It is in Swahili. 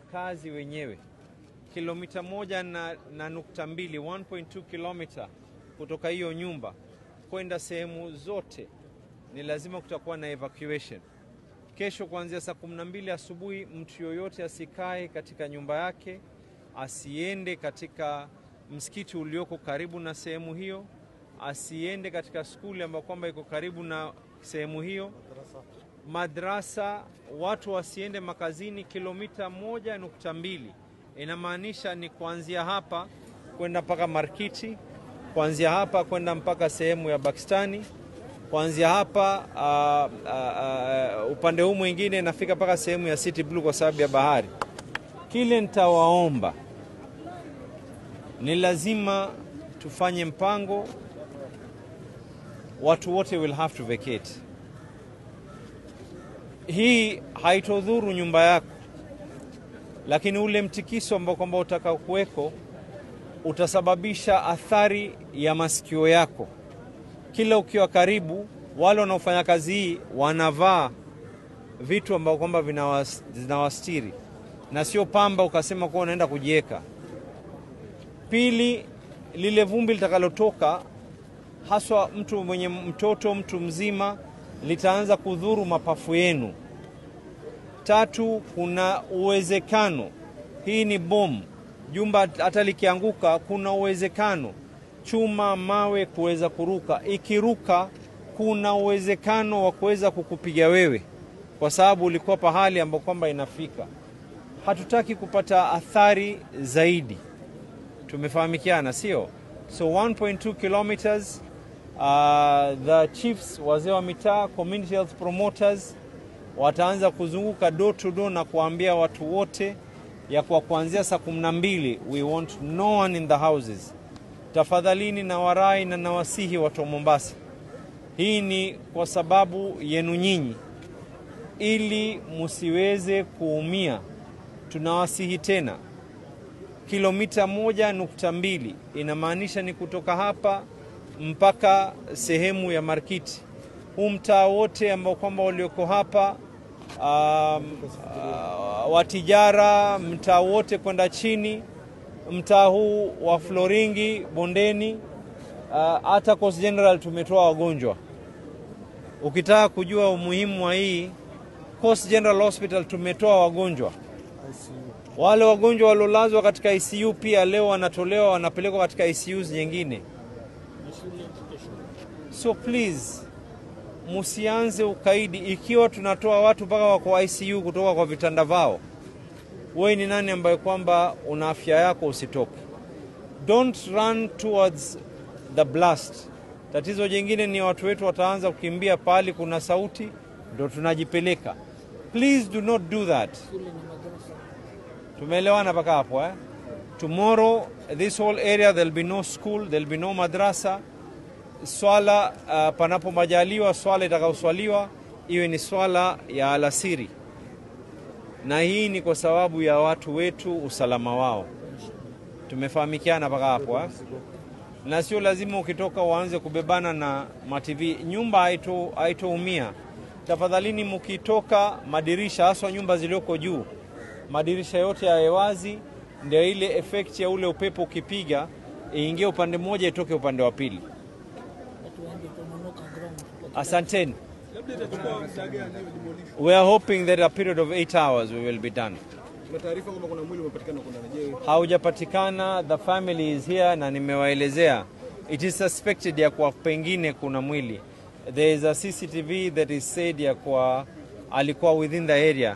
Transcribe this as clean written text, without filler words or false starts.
Kazi wenyewe kilomita 1.2 1.2 kilomita kutoka hiyo nyumba kwenda sehemu zote ni lazima kutakuwa na evacuation. Kesho kuanzia saa 12 asubuhi mtu yoyote asikae katika nyumba yake, asiende katika msikiti ulioko karibu na sehemu hiyo, asiende katika skuli ambayo kwamba iko karibu na sehemu hiyo. Madrasa, watu wasiende makazini. Kilomita 1.2 inamaanisha ni kuanzia hapa kwenda mpaka Markiti, kuanzia hapa kwenda mpaka sehemu ya Pakistani, kuanzia hapa upande huu mwingine nafika mpaka sehemu ya City Blue kwa sababu ya bahari. Kile nitawaomba ni lazima tufanye mpango, watu wote will have to vacate. Hii haitodhuru nyumba yako, lakini ule mtikiso ambao kwamba utaka kuweko utasababisha athari ya masikio yako. Kila ukiwa karibu, wale wanaofanya kazi hii wanavaa vitu ambao kwamba vinawastiri na sio pamba ukasema kwa unaenda kujieka. Pili, lile vumbi litakalotoka, haswa mtu mwenye mtoto, mtu mzima, litaanza kudhuru mapafu yenu. Tatu, kuna uwezekano, hii ni bomu, jumba hata likianguka kuna uwezekano chuma, mawe kuweza kuruka. Ikiruka kuna uwezekano wa kuweza kukupiga wewe kwa sababu ulikuwa pahali ambapo kwamba inafika. Hatutaki kupata athari zaidi. Tumefahamikiana, sio? So 1.2 kilometers, the chiefs, wazee wa mitaa, community health promoters wataanza kuzunguka door to door na kuambia watu wote ya kwa kuanzia saa 12 we want no one in the houses. Tafadhalini na warai na nawasihi watu wa Mombasa, hii ni kwa sababu yenu nyinyi, ili musiweze kuumia. Tunawasihi tena, kilomita 1.2 inamaanisha ni kutoka hapa mpaka sehemu ya Markiti. Huu mtaa wote ambao kwamba walioko hapa, watijara, mtaa wote kwenda chini, mtaa huu wa Floringi, Bondeni, hata Coast General tumetoa wagonjwa. Ukitaka kujua umuhimu wa hii, Coast General Hospital tumetoa wagonjwa. Wale wagonjwa walolazwa katika ICU pia leo wanatolewa, wanapelekwa katika ICUs nyingine. So please, musianze ukaidi. Ikiwa tunatoa watu mpaka wako ICU kutoka kwa vitanda vao, wewe ni nani ambaye kwamba una afya yako usitoke? Don't run towards the blast. Tatizo jingine ni watu wetu wataanza kukimbia pali kuna sauti, ndio tunajipeleka. Please do not do that. Tumeelewana mpaka hapo, Tomorrow, this whole area, there'll be no school, there'll be no madrasa. Swala panapo majaliwa, swala itakaoswaliwa iwe ni swala ya alasiri, na hii ni kwa sababu ya watu wetu, usalama wao. Tumefahamikiana mpaka hapo, na sio lazima ukitoka uanze kubebana na ma-TV. Nyumba haitoumia. Tafadhalini mkitoka, madirisha, haswa nyumba zilioko juu, madirisha yote yawe wazi, ndio ile effect ya ule upepo ukipiga iingie upande mmoja itoke upande wa pili. Asanteni. We are hoping that a period of 8 hours we will be done. Haujapatikana, the family is here na nimewaelezea. It is suspected ya kwa pengine kuna mwili. There is a CCTV that is said ya kwa alikuwa within the area.